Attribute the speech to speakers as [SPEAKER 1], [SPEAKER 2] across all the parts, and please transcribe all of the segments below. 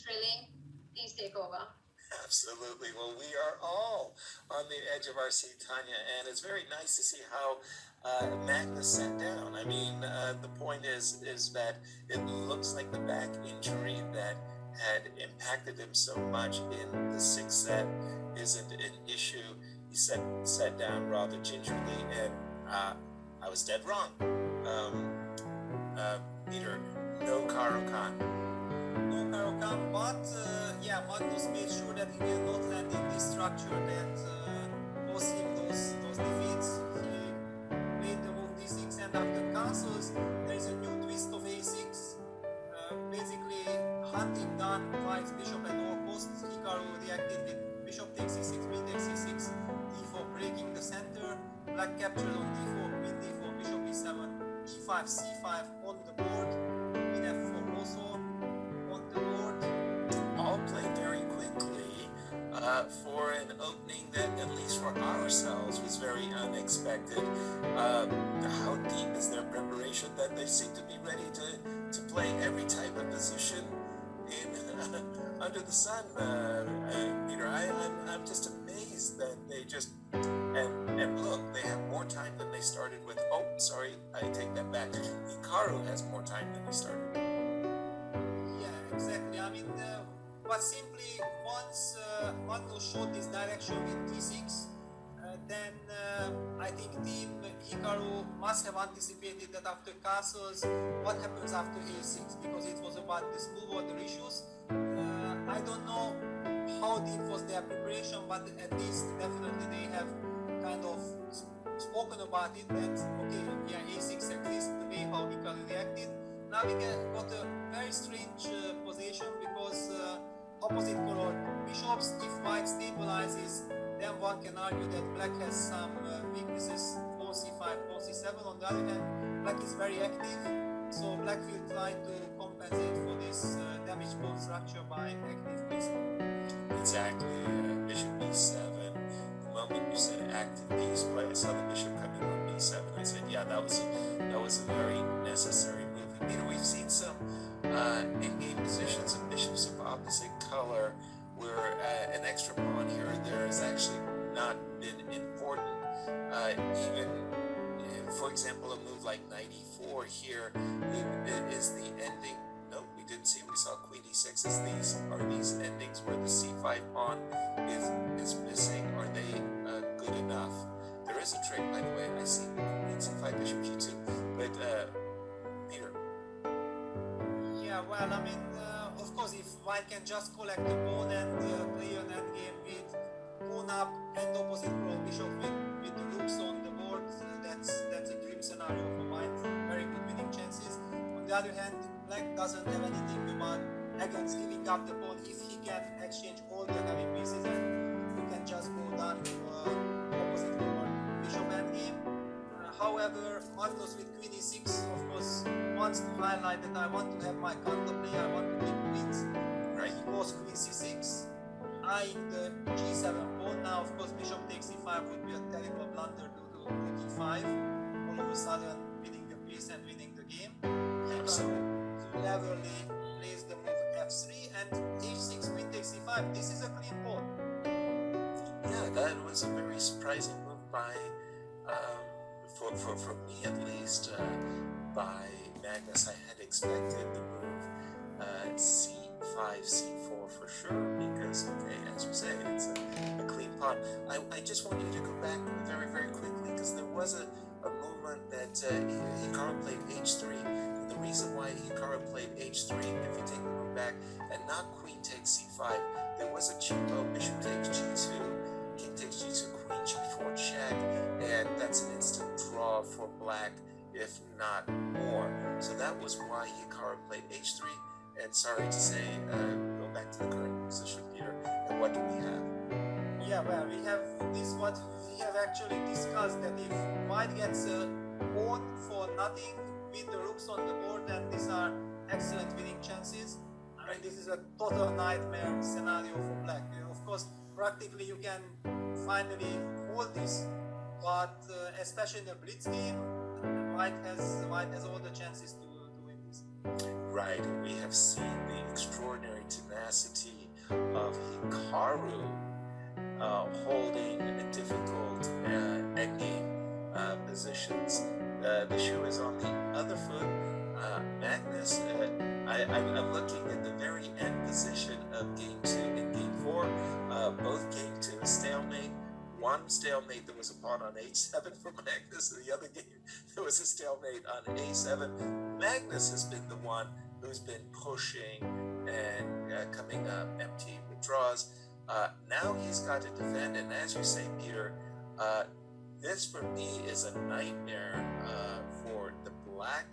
[SPEAKER 1] thrilling. Please take over.
[SPEAKER 2] Absolutely. Well, we are all on the edge of our seat, Tanya, and it's very nice to see how Magnus sat down. I mean, the point is that it looks like the back injury that had impacted him so much in the sixth set isn't an issue. He sat down rather gingerly, and I was dead wrong. Peter, no Karo Khan.
[SPEAKER 3] No Karo Khan, but yeah, Magnus made sure that he will not land in this structure that caused him those defeats. He played the move d6, and after castles, there is a new twist of a6. Basically, hunting done, white's bishop at all costs. Hikaru reacted with bishop takes e6, queen takes e6, d4 breaking the center. Black captured on d4, queen d4, bishop e7, e5, c5 on the board. Queen f4 also on the board.
[SPEAKER 2] All played very quickly for an opening that, at least for ourselves, was very unexpected. How deep is their preparation that they seem to be ready to play every type of position in under the sun? Peter, I'm just amazed that they just and look, they have more time than they started with. Oh, sorry, I take that back. Hikaru has more time than he started with.
[SPEAKER 3] Yeah, exactly. I mean, but simply once Magnus showed this direction with d6, then I think team Hikaru must have anticipated that after castles, what happens after a6, because it was about the smooth order issues. I don't know how deep was their preparation, but at least definitely they have kind of spoken about it, that okay, yeah, a6 exists, the way how Hikaru reacted. Now we got a very strange position, because opposite colored bishops, if white stabilizes, then one can argue that black has some weaknesses, pawn c5, pawn c7. On the other hand, black is very active, so black will try to compensate for this damaged pawn structure by active pieces.
[SPEAKER 2] Exactly, bishop e7. The moment you said active piece play, I saw the bishop coming on b7. I said, yeah, that was a very necessary move. And, you know, we've seen some in-game positions of bishops of opposite color where an extra pawn here or there has actually not been important. Even, for example, a move like knight e4 here is the ending. No, we didn't see. We saw queen e6. These endings where the c5 pawn is missing? Are they good enough? There is a trick, by the way. I see queen c5, bishop g2. But Peter.
[SPEAKER 3] Yeah, well, I mean, of course, if white can just collect the pawn and play an endgame with pawn up and opposite color bishop with the rooks on the board, that's a dream scenario for white. Very good winning chances. On the other hand, black doesn't have anything about against giving up the pawn if he can exchange all the heavy pieces, and you can just go down to opposite color bishop endgame. However, Magnus with queen e6, of course, wants to highlight that I want to have my counter play, I want to keep queens. Right. He goes queen c6, eyeing the g7 pawn. Now, of course, bishop takes e5 would be a terrible blunder due to the d5. All of a sudden, winning the piece and winning the game. Cleverly plays the move f3 and h6, queen takes e5. This is a clean pawn.
[SPEAKER 2] Yeah, that was a very surprising move by, for me at least, by Magnus. I had expected the move c5, c4 for sure, because, okay, as you say, it's a clean pawn. I just want you to go back very, very quickly, because there was a movement that Hikaru played h3. And the reason why Hikaru played h3, if you take the move back, and not queen takes c5, there was a cheapo bishop takes g2, king takes g2, queen g4 check, and that's an instant draw for black, if not more. So that was why Hikaru played h3. And sorry to say, go back to the current position, Peter. And what do we have?
[SPEAKER 3] Yeah, well, we have this, what we have actually discussed, that if white gets a pawn for nothing with the rooks on the board, then these are excellent winning chances. I mean, this is a total nightmare scenario for black. Of course, practically you can finally hold this, but especially in the blitz game, white has all the chances to win this.
[SPEAKER 2] Right, we have seen the extraordinary tenacity of Hikaru holding difficult endgame positions. The shoe is on the other foot. Magnus, I'm looking at the very end position of game 2 and game 4. Both game 2 stalemate. One stalemate, there was a pawn on h7 for Magnus, and the other game there was a stalemate on a7. Magnus has been the one who's been pushing and coming up empty withdraws. Now he's got to defend, and as you say, Peter, this for me is a nightmare for the black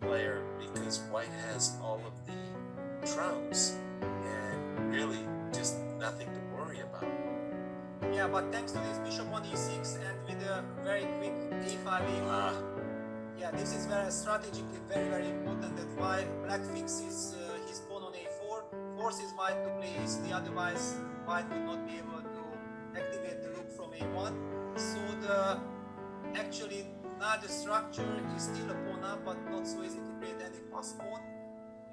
[SPEAKER 2] player, because white has all of the trumps and really just nothing to worry about.
[SPEAKER 3] Yeah, but thanks to this bishop on e6 and with a very quick a5 a4, yeah, this is very strategically very important, that white black fixes his pawn on a4, forces white to play easily, otherwise white would not be able to activate the rook from a1. So the actually now the structure is still a pawn up, but not so easy to create any pass pawn.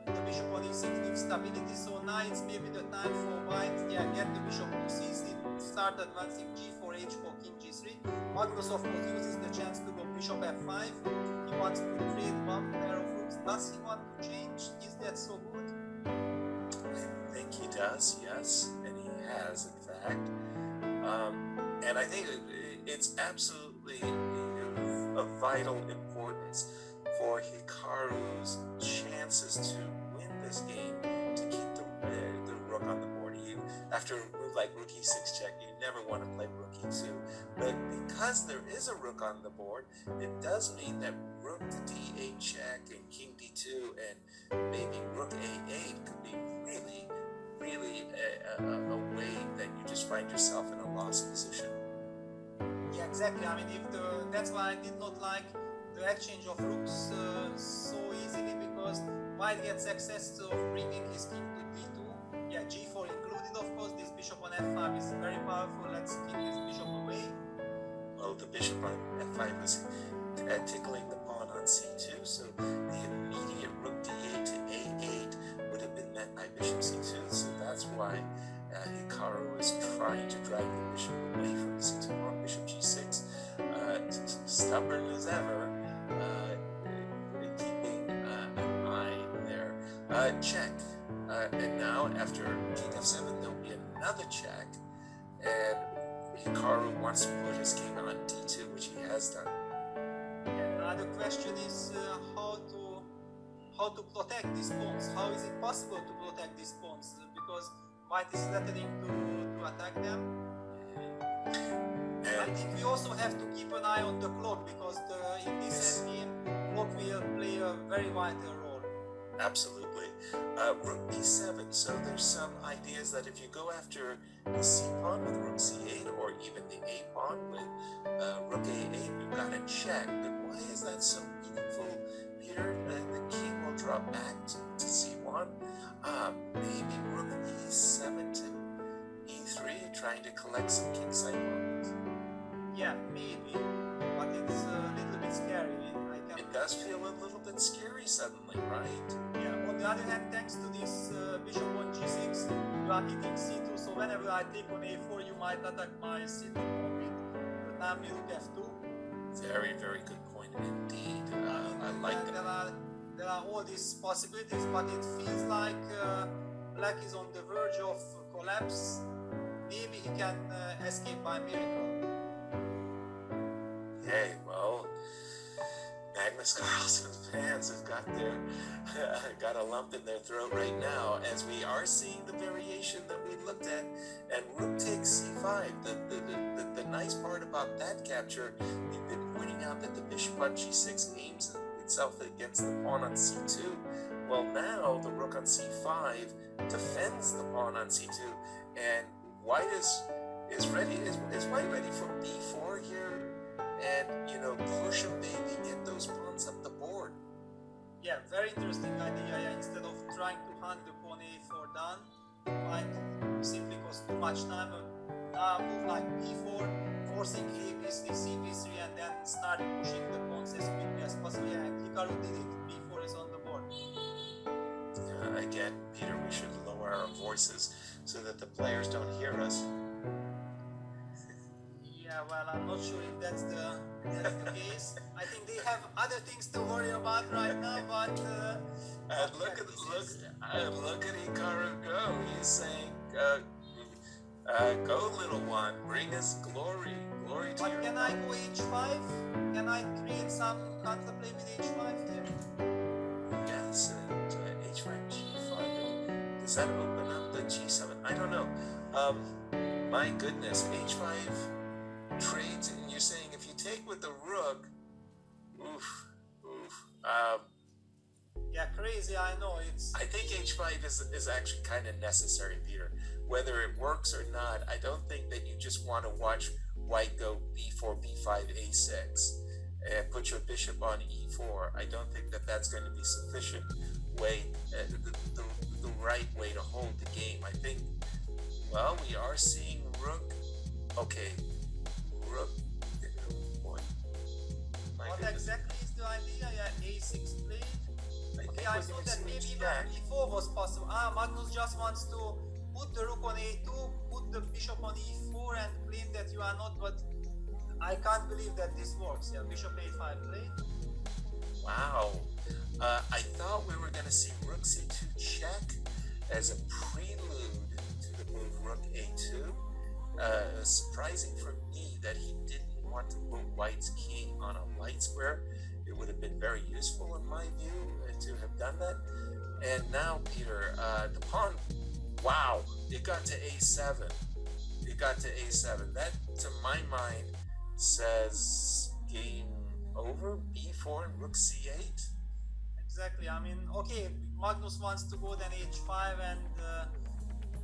[SPEAKER 3] The bishop on e6 gives stability, so now it's maybe the time for white, yeah, get the bishop to c6, start advancing g4, h4, king g3. Magnus of course uses the chance to go bishop f5. He wants to create one pair of rooks. Does he want to change? Is that so good?
[SPEAKER 2] I think he does, yes, and he has, in fact. And I think it's absolutely of vital importance for Hikaru's chances to win this game to keep the rook on the board. After a move like rook e6 check, you never want to play rook e2. But because there is a rook on the board, it does mean that rook to d8 check and king d2 and maybe rook a8 could be really a way that you just find yourself in a lost position.
[SPEAKER 3] Yeah, exactly. I mean, that's why I did not like the exchange of rooks so easily, because white gets access of bringing his king to d2. Yeah, g4 included, of course. This bishop on f5 is very powerful. Let's kick this bishop away.
[SPEAKER 2] Well, the bishop on f5 was tickling the pawn on c2, so the immediate rook d8 to a8 would have been met by bishop c2. So that's why Hikaru is trying to drive the bishop away from the c2 pawn. Bishop g6, stubborn as ever, keeping an eye there. Check. And now, after king f7, there'll be another check, and Hikaru wants to put his king on d2, which he has done.
[SPEAKER 3] And another question is how to protect these pawns. How is it possible to protect these pawns? Because white is threatening to attack them. I think we also have to keep an eye on the clock, because in this endgame, clock will play a very vital role.
[SPEAKER 2] Absolutely. Rook b7, so there's some ideas that if you go after the c pawn with rook c8, or even the a pawn with rook a8, you've got a check. But why is that so meaningful, Peter? The king will drop back to c1. Maybe rook e7 to e3, trying to collect some kingside pawns.
[SPEAKER 3] Yeah, maybe, but it's a little bit scary.
[SPEAKER 2] It does feel a little bit scary suddenly, right?
[SPEAKER 3] Yeah, on the other hand, thanks to this bishop on g6, you are hitting c2, so whenever I take on a4, you might attack my c2 pawn with the Tham rook f2.
[SPEAKER 2] Very good point indeed. I like that.
[SPEAKER 3] There are all these possibilities, but it feels like black is on the verge of collapse. Maybe he can escape by miracle.
[SPEAKER 2] Hey, well, Magnus Carlsen fans have got a lump in their throat right now, as we are seeing the variation that we looked at, and rook takes c5. The nice part about that capture, you've been pointing out that the bishop on g6 aims itself against the pawn on c2. Well, now the rook on c5 defends the pawn on c2, and white is ready. Is white ready for b4 here? And, push him, maybe get those pawns up the board.
[SPEAKER 3] Yeah, very interesting idea. Yeah, instead of trying to hunt the pawn a4 down, might simply cost too much time. Now move like b4, forcing a b3, c b3, and then start pushing the pawns as quickly as possible. Yeah, and Hikaru did it. b4 is on the board.
[SPEAKER 2] Again, Peter, we should lower our voices so that the players don't hear us.
[SPEAKER 3] Yeah, well, I'm not sure if that's the case. I think they have other things to worry about right now, but
[SPEAKER 2] look at Hikaru go. He's saying, go little one, bring us glory to
[SPEAKER 3] but
[SPEAKER 2] your...
[SPEAKER 3] can I go h5? Can I create some counterplay with h5 here?
[SPEAKER 2] Yes, h5, g5. Does that open up the g7? I don't know. My goodness, h5 trades, and you're saying if you take with the rook, oof.
[SPEAKER 3] Yeah, crazy, I know.
[SPEAKER 2] I think h5 is actually kind of necessary, Peter. Whether it works or not, I don't think that you just want to watch white go b4, b5, a6, and put your bishop on e4. I don't think that that's going to be sufficient way, the right way to hold the game. I think, well, we are seeing rook. Okay, rook. What
[SPEAKER 3] exactly is the idea? Yeah, a6 played. Okay, I thought that maybe e4 was possible. Magnus just wants to put the rook on a2, put the bishop on e4 and claim that you are not, but I can't believe that this works. Yeah, bishop a5 played.
[SPEAKER 2] Wow. I thought we were going to see rook c2 check as a prelude to the move rook a2. Surprising for me that he didn't want to put white's king on a light square. It would have been very useful in my view to have done that. And now, Peter, the pawn, wow, it got to a7. It got to a7. That, to my mind, says game over, b4 and rook c8.
[SPEAKER 3] Exactly. I mean, okay, Magnus wants to go then h5 and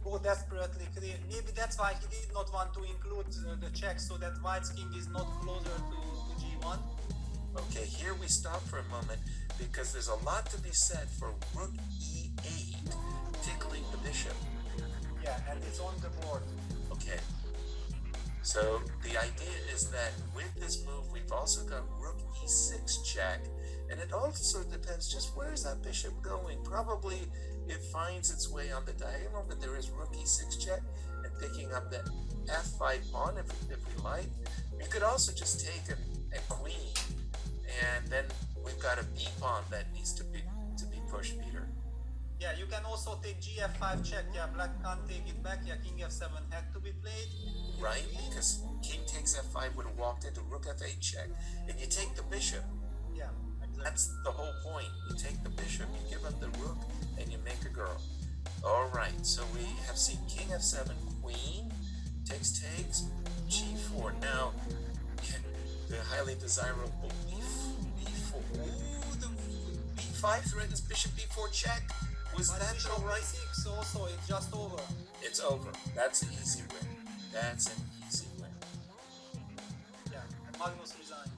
[SPEAKER 3] go desperately. Maybe that's why he did not want to include the check, so that white's king is not closer to g1.
[SPEAKER 2] Okay, here we stop for a moment because there's a lot to be said for rook e8 tickling the bishop.
[SPEAKER 3] Yeah, and it's on the board.
[SPEAKER 2] Okay. So the idea is that with this move, we've also got rook e6 check, and it also depends just where is that bishop going. Probably it finds its way on the diagonal, but there is rook e6 check and picking up the f5 pawn if we like. You could also just take a queen, and then we've got a b pawn that needs to be pushed, Peter.
[SPEAKER 3] Yeah, you can also take gf5 check. Yeah, black can't take it back. Yeah, king f7 had to be played.
[SPEAKER 2] Right, because king takes f5 would have walked into rook f8 check, and you take the bishop.
[SPEAKER 3] Yeah, exactly.
[SPEAKER 2] That's the whole point. You take the bishop, you give up the rook, and you make a girl. All right, so we have seen king f7, queen, takes, g4. Now, the highly desirable b4. Ooh, the b5 threatens bishop b4 check. Was
[SPEAKER 3] but
[SPEAKER 2] that
[SPEAKER 3] bishop
[SPEAKER 2] the right?
[SPEAKER 3] e6 also, it's just over.
[SPEAKER 2] It's over. That's an easy win. That's an easy win.
[SPEAKER 3] Yeah, and Magnus resigned.